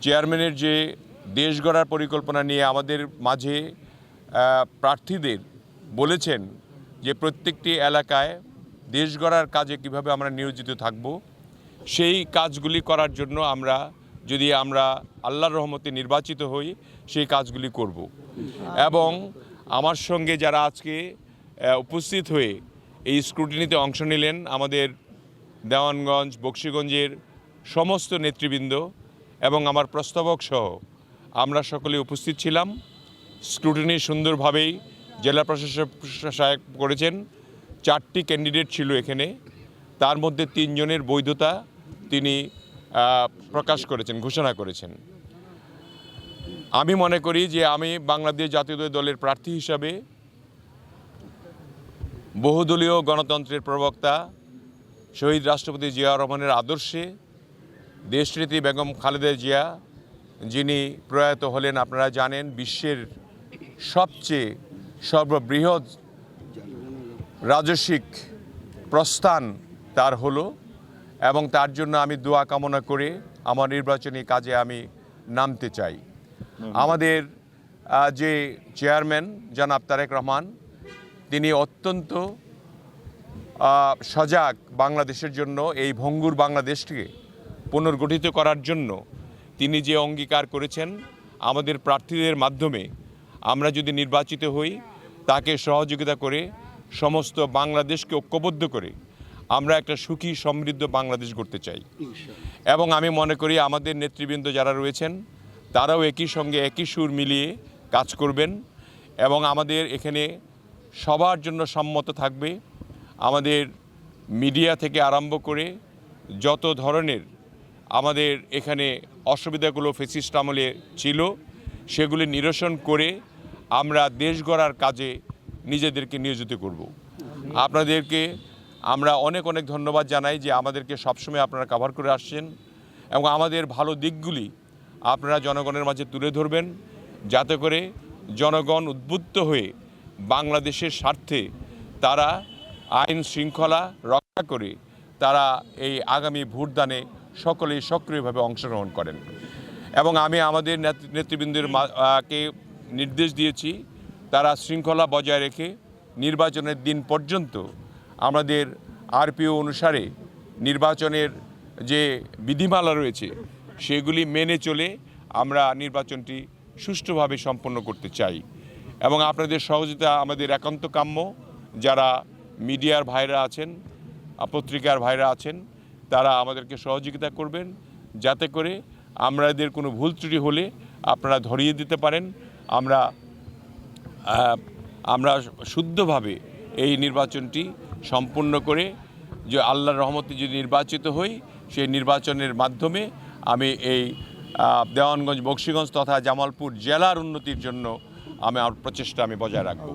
চেয়ারম্যানের যে দেশ গড়ার পরিকল্পনা নিয়ে আমাদের মাঝে প্রার্থীদের বলেছেন যে প্রত্যেকটি এলাকায় দেশ গড়ার কাজে কিভাবে আমরা নিয়োজিত থাকব, সেই কাজগুলি করার জন্য যদি আমরা আল্লাহর রহমতে নির্বাচিত হই সেই কাজগুলি করব। এবং আমার সঙ্গে যারা আজকে উপস্থিত হয়ে এই স্ক্রুটিনিতে অংশ নিলেন, আমাদের দেওয়ানগঞ্জ বকশীগঞ্জের সমস্ত নেতৃবৃন্দ এবং আমার প্রস্তাবক সহ আমরা সকলে উপস্থিত ছিলাম। স্ক্রুটিনি সুন্দরভাবেই জেলা প্রশাসক সাহেব করেছেন। 4টি ক্যান্ডিডেট ছিল এখানে, তার মধ্যে 3 জনের বৈধতা তিনি প্রকাশ করেছেন, ঘোষণা করেছেন। আমি মনে করি যে আমি বাংলাদেশ জাতীয় দলের প্রার্থী হিসাবে বহুদলীয় গণতন্ত্রের প্রবক্তা শহীদ রাষ্ট্রপতি জিয়াউর রহমানের আদর্শে দেশনেত্রী বেগম খালেদা জিয়া, যিনি প্রয়াত হলেন, আপনারা জানেন বিশ্বের সবচেয়ে সর্ববৃহৎ রাজস্বিক প্রস্থান তার হলো, এবং তার জন্য আমি দোয়া কামনা করে আমার নির্বাচনী কাজে আমি নামতে চাই। আমাদের যে চেয়ারম্যান জনাব তারেক রহমান, তিনি অত্যন্ত সজাগ বাংলাদেশের জন্য, এই ভঙ্গুর বাংলাদেশকে পুনর্গঠিত করার জন্য তিনি যে অঙ্গীকার করেছেন আমাদের প্রার্থীদের মাধ্যমে আমরা যদি নির্বাচিত হই, তাকে সহযোগিতা করে সমস্ত বাংলাদেশকে ঐক্যবদ্ধ করে আমরা একটা সুখী সমৃদ্ধ বাংলাদেশ গড়তে চাই। এবং আমি মনে করি আমাদের নেতৃবৃন্দ যারা রয়েছেন তারাও একই সঙ্গে একই সুর মিলিয়ে কাজ করবেন, এবং আমাদের এখানে সবার জন্য সম্মত থাকবে। আমাদের মিডিয়া থেকে আরম্ভ করে যত ধরনের আমাদের এখানে অসুবিধাগুলো ফ্যাসিস্ট আমলে ছিল, সেগুলি নিরসন করে আমরা দেশ গড়ার কাজে নিজেদেরকে নিয়োজিত করব। আপনাদেরকে আমরা অনেক অনেক ধন্যবাদ জানাই যে আমাদেরকে সবসময় আপনারা কভার করে আসছেন, এবং আমাদের ভালো দিকগুলি আপনারা জনগণের মাঝে তুলে ধরবেন, যাতে করে জনগণ উদ্বুদ্ধ হয়ে বাংলাদেশের স্বার্থে তারা আইন শৃঙ্খলা রক্ষা করে তারা এই আগামী ভোটদানে সকলেই সক্রিয়ভাবে অংশগ্রহণ করেন। এবং আমি আমাদের নেতৃবৃন্দের কে নির্দেশ দিয়েছি তারা শৃঙ্খলা বজায় রেখে নির্বাচনের দিন পর্যন্ত আমাদের আরপিও অনুসারে নির্বাচনের যে বিধিমালা রয়েছে সেগুলি মেনে চলে আমরা নির্বাচনটি সুষ্ঠুভাবে সম্পন্ন করতে চাই। এবং আপনাদের সহযোগিতা আমাদের একান্ত কাম্য। যারা মিডিয়ার ভাইরা আছেন, পত্রিকার ভাইরা আছেন, তারা আমাদেরকে সহযোগিতা করবেন, যাতে করে আমাদের কোনো ভুল ত্রুটি হলে আপনারা ধরিয়ে দিতে পারেন। আমরা শুদ্ধভাবে এই নির্বাচনটি সম্পূর্ণ করে যে আল্লাহর রহমতে যদি নির্বাচিত হই, সেই নির্বাচনের মাধ্যমে আমি এই দেওয়ানগঞ্জ বকশীগঞ্জ তথা জামালপুর জেলার উন্নতির জন্য আমার প্রচেষ্টা বজায় রাখব।